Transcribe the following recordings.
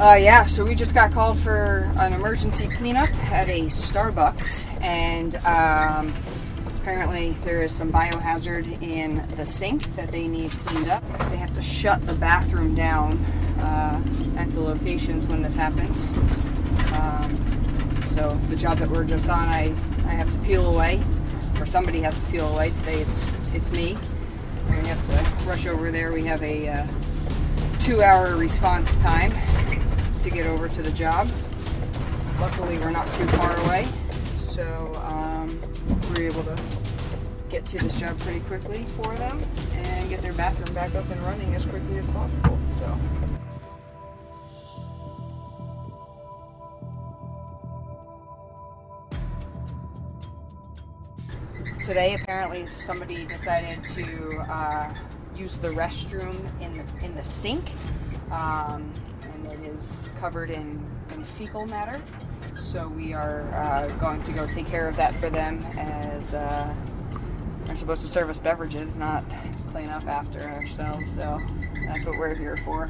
Yeah, so we just got called for an emergency cleanup at a Starbucks, and apparently there is some biohazard in the sink that they need cleaned up. They have to shut the bathroom down at the locations when this happens. So the job that we're just on, I have to peel away, or somebody has to peel away. Today it's me. We have to rush over there. We have a 2-hour response time to get over to the job. Luckily, we're not too far away, so we're able to get to this job pretty quickly for them and get their bathroom back up and running as quickly as possible. So. Today, apparently, somebody decided to use the restroom in the sink, and it is covered in fecal matter. So we are going to go take care of that for them, as we're supposed to serve us beverages, not clean up after ourselves. So that's what we're here for.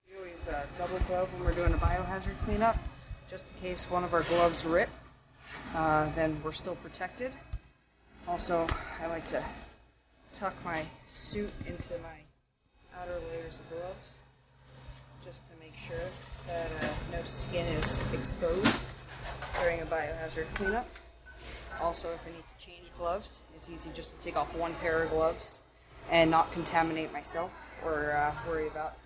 We always double glove when we're doing a biohazard cleanup, just in case one of our gloves rip. Then we're still protected. Also, I like to tuck my suit into my outer layers of gloves, just to make sure that no skin is exposed during a biohazard cleanup. Also, if I need to change gloves, it's easy just to take off one pair of gloves and not contaminate myself or worry about.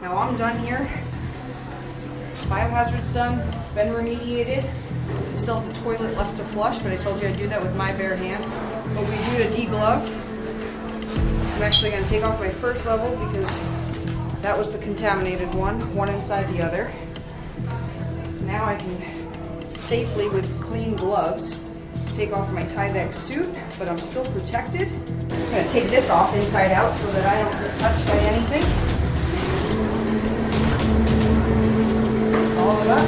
Now I'm done here. Biohazard's done. It's been remediated. We still have the toilet left to flush, but I told you I'd do that with my bare hands. But we do to deglove. I'm actually going to take off my first level because that was the contaminated one inside the other. Now I can safely, with clean gloves, take off my Tyvek suit, but I'm still protected. I'm going to take this off inside out so that I don't get touched by anything. All it up.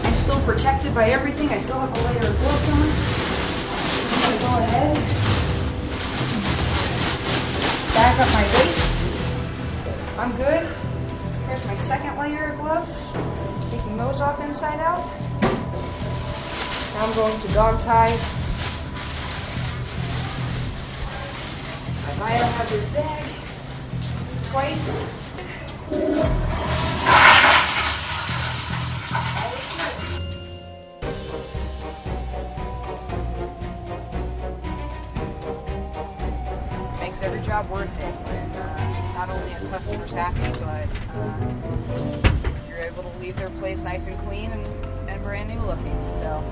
I'm still protected by everything. I still have a layer of gloves on. I'm going to go ahead, back up my waist. I'm good. Here's my second layer of gloves. Taking those off inside out. Now I'm going to dog tie my biohazard bag twice. Makes every job worth it, and not only are customers happy, but you're able to leave their place nice and clean and brand new looking. So